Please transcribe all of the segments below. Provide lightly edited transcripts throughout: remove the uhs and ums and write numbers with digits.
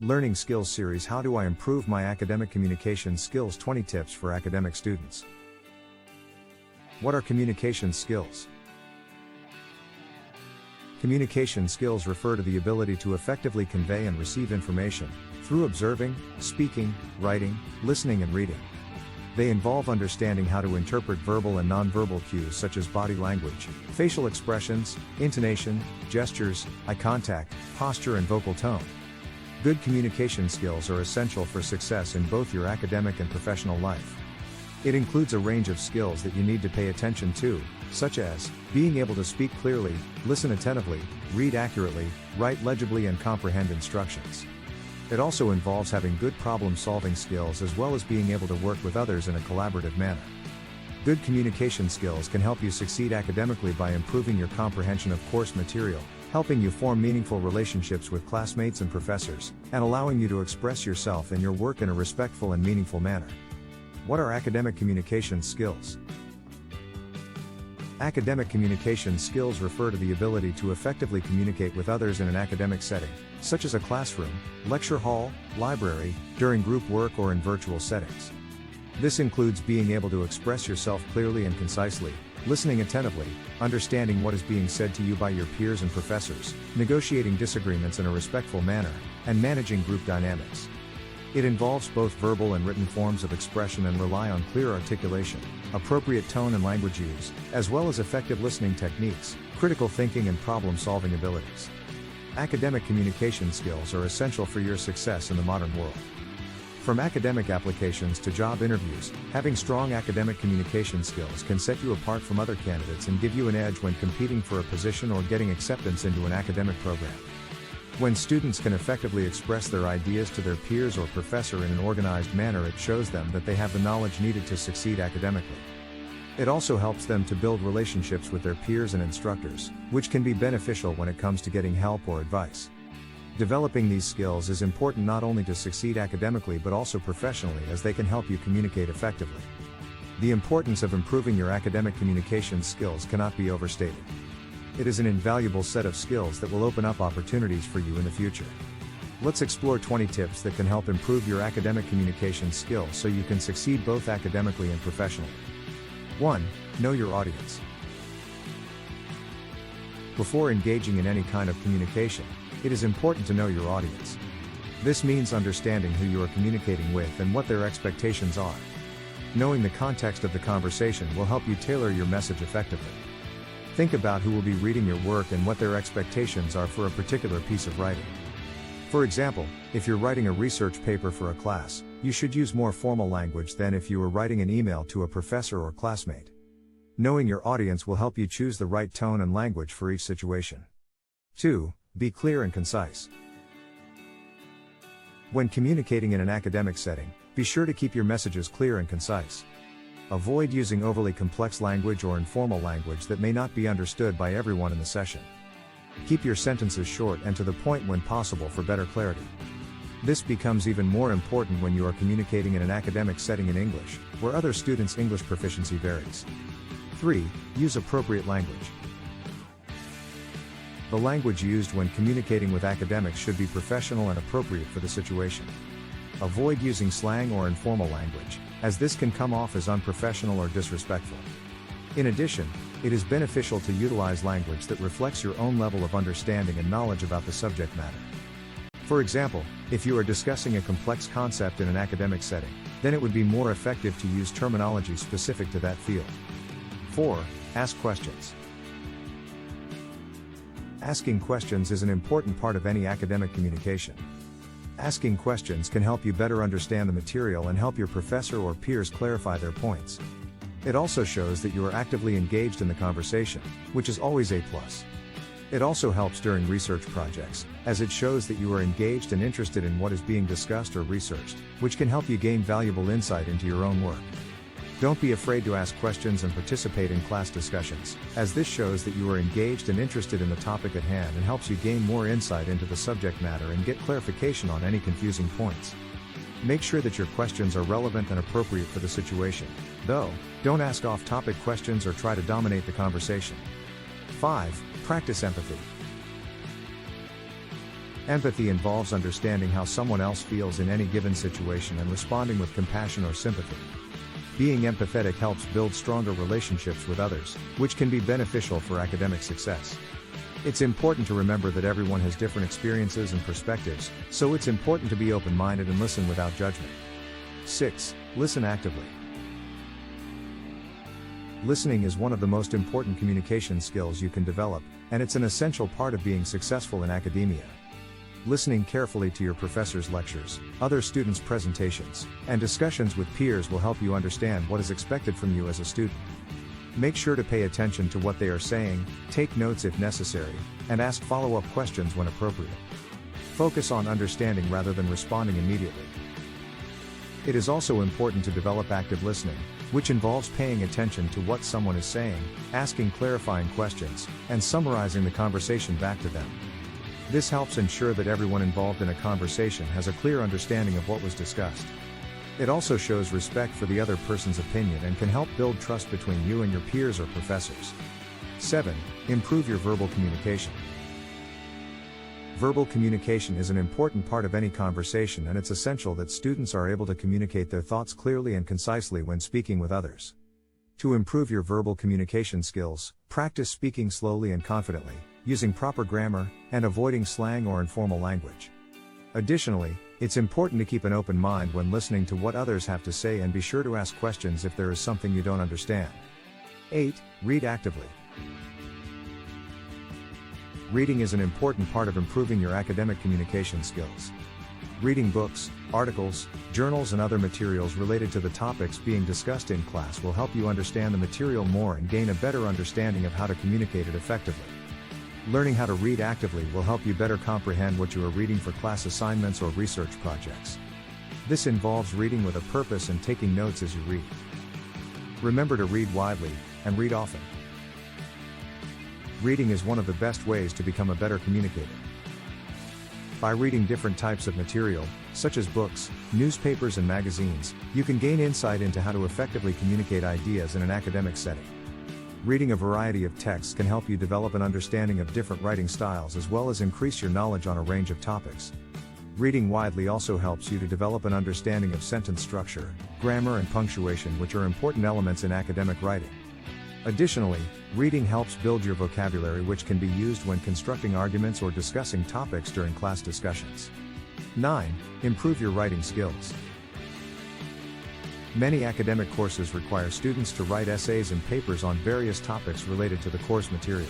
Learning Skills Series. How do I improve my academic communication skills? 20 tips for academic students. What are communication skills? Communication skills refer to the ability to effectively convey and receive information through observing, speaking, writing, listening, and reading. They involve understanding how to interpret verbal and nonverbal cues such as body language, facial expressions, intonation, gestures, eye contact, posture, and vocal tone. Good communication skills are essential for success in both your academic and professional life. It includes a range of skills that you need to pay attention to, such as being able to speak clearly, listen attentively, read accurately, write legibly, and comprehend instructions. It also involves having good problem-solving skills as well as being able to work with others in a collaborative manner. Good communication skills can help you succeed academically by improving your comprehension of course material, helping you form meaningful relationships with classmates and professors, and allowing you to express yourself and your work in a respectful and meaningful manner. What are academic communication skills? Academic communication skills refer to the ability to effectively communicate with others in an academic setting, such as a classroom, lecture hall, library, during group work, or in virtual settings. This includes being able to express yourself clearly and concisely, listening attentively, understanding what is being said to you by your peers and professors, negotiating disagreements in a respectful manner, and managing group dynamics. It involves both verbal and written forms of expression and rely on clear articulation, appropriate tone and language use, as well as effective listening techniques, critical thinking, and problem-solving abilities. Academic communication skills are essential for your success in the modern world. From academic applications to job interviews, having strong academic communication skills can set you apart from other candidates and give you an edge when competing for a position or getting acceptance into an academic program. When students can effectively express their ideas to their peers or professor in an organized manner, it shows them that they have the knowledge needed to succeed academically. It also helps them to build relationships with their peers and instructors, which can be beneficial when it comes to getting help or advice. Developing these skills is important not only to succeed academically but also professionally, as they can help you communicate effectively. The importance of improving your academic communication skills cannot be overstated. It is an invaluable set of skills that will open up opportunities for you in the future. Let's explore 20 tips that can help improve your academic communication skills so you can succeed both academically and professionally. 1. Know your audience. Before engaging in any kind of communication, it is important to know your audience. This means understanding who you are communicating with and what their expectations are. Knowing the context of the conversation will help you tailor your message effectively. Think about who will be reading your work and what their expectations are for a particular piece of writing. For example, if you're writing a research paper for a class, you should use more formal language than if you were writing an email to a professor or classmate. Knowing your audience will help you choose the right tone and language for each situation. 2. Be clear and concise. When communicating in an academic setting, be sure to keep your messages clear and concise. Avoid using overly complex language or informal language that may not be understood by everyone in the session. Keep your sentences short and to the point when possible for better clarity. This becomes even more important when you are communicating in an academic setting in English, where other students' English proficiency varies. 3. Use appropriate language. The language used when communicating with academics should be professional and appropriate for the situation. Avoid using slang or informal language, as this can come off as unprofessional or disrespectful. In addition, it is beneficial to utilize language that reflects your own level of understanding and knowledge about the subject matter. For example, if you are discussing a complex concept in an academic setting, then it would be more effective to use terminology specific to that field. 4. Ask questions. Asking questions is an important part of any academic communication. Asking questions can help you better understand the material and help your professor or peers clarify their points. It also shows that you are actively engaged in the conversation, which is always a plus. It also helps during research projects, as it shows that you are engaged and interested in what is being discussed or researched, which can help you gain valuable insight into your own work. Don't be afraid to ask questions and participate in class discussions, as this shows that you are engaged and interested in the topic at hand and helps you gain more insight into the subject matter and get clarification on any confusing points. Make sure that your questions are relevant and appropriate for the situation, though, don't ask off-topic questions or try to dominate the conversation. 5. Practice empathy. Empathy involves understanding how someone else feels in any given situation and responding with compassion or sympathy. Being empathetic helps build stronger relationships with others, which can be beneficial for academic success. It's important to remember that everyone has different experiences and perspectives, so it's important to be open-minded and listen without judgment. 6. Listen actively. Listening is one of the most important communication skills you can develop, and it's an essential part of being successful in academia. Listening carefully to your professor's lectures, other students' presentations, and discussions with peers will help you understand what is expected from you as a student. Make sure to pay attention to what they are saying, take notes if necessary, and ask follow-up questions when appropriate. Focus on understanding rather than responding immediately. It is also important to develop active listening, which involves paying attention to what someone is saying, asking clarifying questions, and summarizing the conversation back to them. This helps ensure that everyone involved in a conversation has a clear understanding of what was discussed. It also shows respect for the other person's opinion and can help build trust between you and your peers or professors. 7. Improve your verbal communication. Verbal communication is an important part of any conversation, and it's essential that students are able to communicate their thoughts clearly and concisely when speaking with others. To improve your verbal communication skills, practice speaking slowly and confidently, using proper grammar, and avoiding slang or informal language. Additionally, it's important to keep an open mind when listening to what others have to say and be sure to ask questions if there is something you don't understand. 8. Read actively. Reading is an important part of improving your academic communication skills. Reading books, articles, journals, and other materials related to the topics being discussed in class will help you understand the material more and gain a better understanding of how to communicate it effectively. Learning how to read actively will help you better comprehend what you are reading for class assignments or research projects. This involves reading with a purpose and taking notes as you read. Remember to read widely, and read often. Reading is one of the best ways to become a better communicator. By reading different types of material, such as books, newspapers, and magazines, you can gain insight into how to effectively communicate ideas in an academic setting. Reading a variety of texts can help you develop an understanding of different writing styles as well as increase your knowledge on a range of topics. Reading widely also helps you to develop an understanding of sentence structure, grammar, and punctuation, which are important elements in academic writing. Additionally, reading helps build your vocabulary, which can be used when constructing arguments or discussing topics during class discussions. 9. Improve your writing skills. Many academic courses require students to write essays and papers on various topics related to the course material.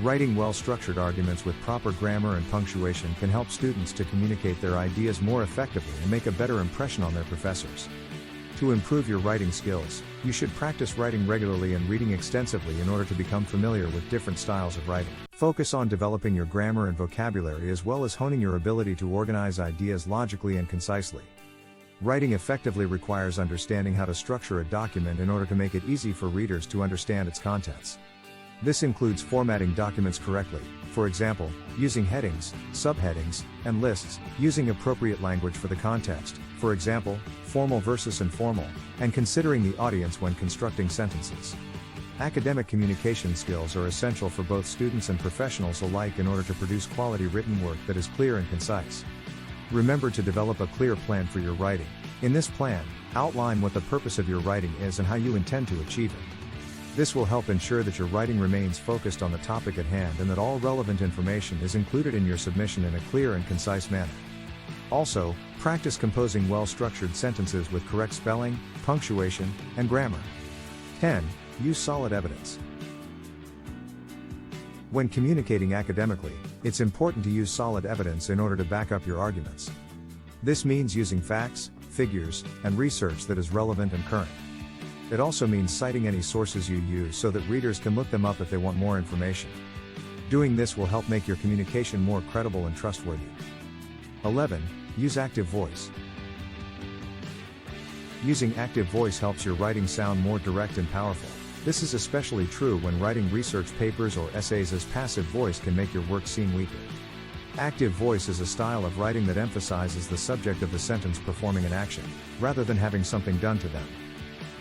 Writing well-structured arguments with proper grammar and punctuation can help students to communicate their ideas more effectively and make a better impression on their professors. To improve your writing skills, you should practice writing regularly and reading extensively in order to become familiar with different styles of writing. Focus on developing your grammar and vocabulary as well as honing your ability to organize ideas logically and concisely. Writing effectively requires understanding how to structure a document in order to make it easy for readers to understand its contents. This includes formatting documents correctly, for example, using headings, subheadings, and lists, using appropriate language for the context, for example, formal versus informal, and considering the audience when constructing sentences. Academic communication skills are essential for both students and professionals alike in order to produce quality written work that is clear and concise. Remember to develop a clear plan for your writing. In this plan, outline what the purpose of your writing is and how you intend to achieve it. This will help ensure that your writing remains focused on the topic at hand and that all relevant information is included in your submission in a clear and concise manner. Also, practice composing well-structured sentences with correct spelling, punctuation, and grammar. 10. Use solid evidence. When communicating academically, it's important to use solid evidence in order to back up your arguments. This means using facts, figures, and research that is relevant and current. It also means citing any sources you use so that readers can look them up if they want more information. Doing this will help make your communication more credible and trustworthy. 11. Use active voice. Using active voice helps your writing sound more direct and powerful. This is especially true when writing research papers or essays, as passive voice can make your work seem weaker. Active voice is a style of writing that emphasizes the subject of the sentence performing an action, rather than having something done to them.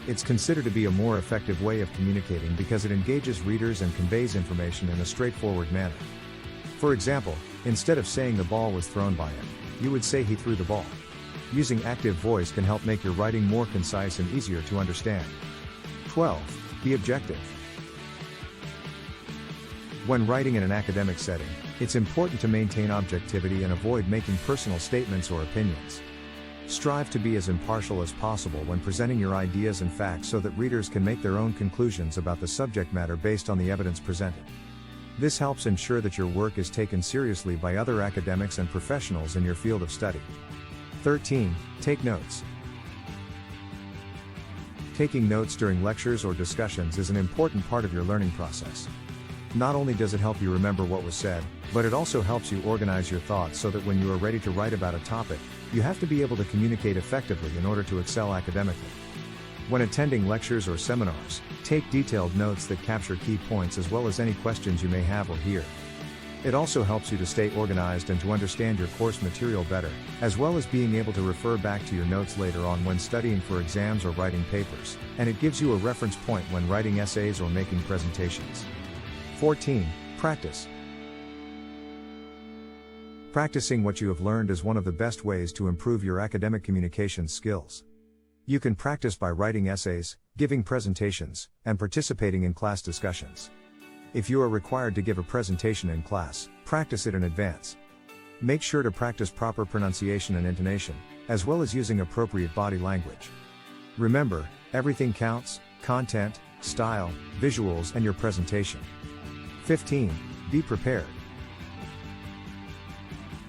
It's considered to be a more effective way of communicating because it engages readers and conveys information in a straightforward manner. For example, Instead of saying the ball was thrown by him, you would say he threw the ball. Using active voice can help make your writing more concise and easier to understand. 12. Be objective. When writing in an academic setting, it's important to maintain objectivity and avoid making personal statements or opinions. Strive to be as impartial as possible when presenting your ideas and facts so that readers can make their own conclusions about the subject matter based on the evidence presented. This helps ensure that your work is taken seriously by other academics and professionals in your field of study. 13. Take notes. Taking notes during lectures or discussions is an important part of your learning process. Not only does it help you remember what was said, but it also helps you organize your thoughts so that when you are ready to write about a topic, you have to be able to communicate effectively in order to excel academically. When attending lectures or seminars, take detailed notes that capture key points as well as any questions you may have or hear. It also helps you to stay organized and to understand your course material better, as well as being able to refer back to your notes later on when studying for exams or writing papers, and it gives you a reference point when writing essays or making presentations. 14. Practice. Practicing what you have learned is one of the best ways to improve your academic communication skills. You can practice by writing essays, giving presentations, and participating in class discussions. If you are required to give a presentation in class, practice it in advance. Make sure to practice proper pronunciation and intonation, as well as using appropriate body language. Remember, everything counts: content, style, visuals, and your presentation. 15. Be prepared.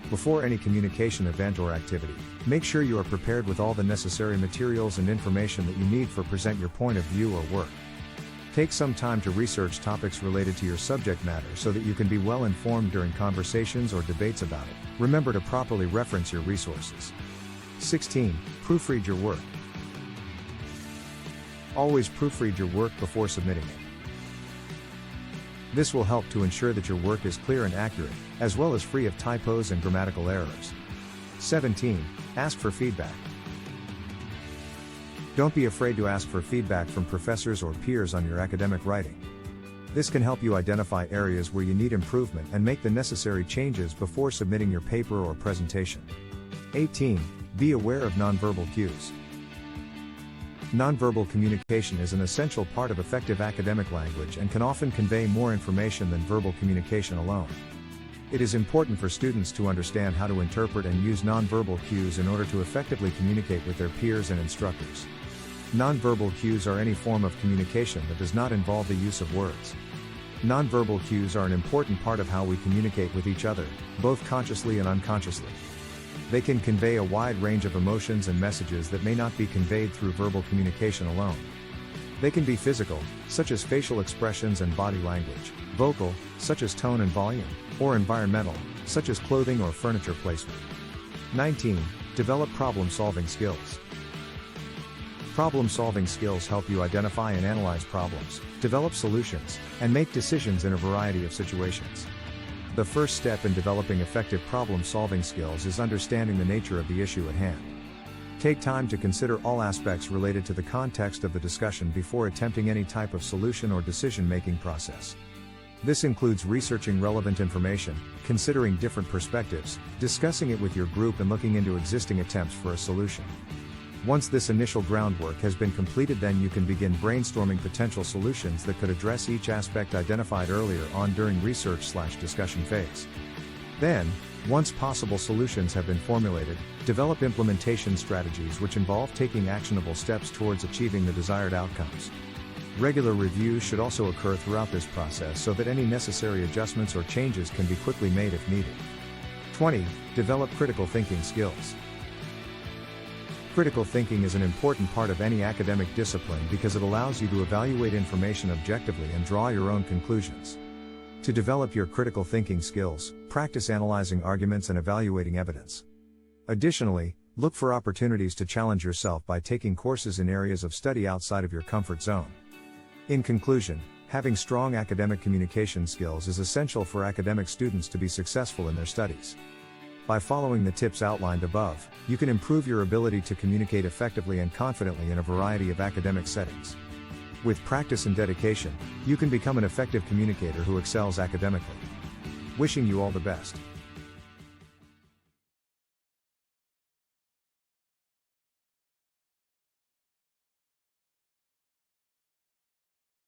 Before any communication event or activity, make sure you are prepared with all the necessary materials and information that you need for present your point of view or work. Take some time to research topics related to your subject matter so that you can be well informed during conversations or debates about it. Remember to properly reference your resources. 16. Proofread your work. Always proofread your work before submitting it. This will help to ensure that your work is clear and accurate, as well as free of typos and grammatical errors. 17. Ask for feedback. Don't be afraid to ask for feedback from professors or peers on your academic writing. This can help you identify areas where you need improvement and make the necessary changes before submitting your paper or presentation. 18. Be aware of nonverbal cues. Nonverbal communication is an essential part of effective academic language and can often convey more information than verbal communication alone. It is important for students to understand how to interpret and use nonverbal cues in order to effectively communicate with their peers and instructors. Nonverbal cues are any form of communication that does not involve the use of words. Nonverbal cues are an important part of how we communicate with each other, both consciously and unconsciously. They can convey a wide range of emotions and messages that may not be conveyed through verbal communication alone. They can be physical, such as facial expressions and body language; vocal, such as tone and volume; or environmental, such as clothing or furniture placement. 19. Develop problem-solving skills. Problem-solving skills help you identify and analyze problems, develop solutions, and make decisions in a variety of situations. The first step in developing effective problem-solving skills is understanding the nature of the issue at hand. Take time to consider all aspects related to the context of the discussion before attempting any type of solution or decision-making process. This includes researching relevant information, considering different perspectives, discussing it with your group, and looking into existing attempts for a solution. Once this initial groundwork has been completed, then you can begin brainstorming potential solutions that could address each aspect identified earlier on during research/discussion phase. Then, once possible solutions have been formulated, develop implementation strategies which involve taking actionable steps towards achieving the desired outcomes. Regular reviews should also occur throughout this process so that any necessary adjustments or changes can be quickly made if needed. 20. Develop critical thinking skills. Critical thinking is an important part of any academic discipline because it allows you to evaluate information objectively and draw your own conclusions. To develop your critical thinking skills, practice analyzing arguments and evaluating evidence. Additionally, look for opportunities to challenge yourself by taking courses in areas of study outside of your comfort zone. In conclusion, having strong academic communication skills is essential for academic students to be successful in their studies. By following the tips outlined above, you can improve your ability to communicate effectively and confidently in a variety of academic settings. With practice and dedication, you can become an effective communicator who excels academically. Wishing you all the best.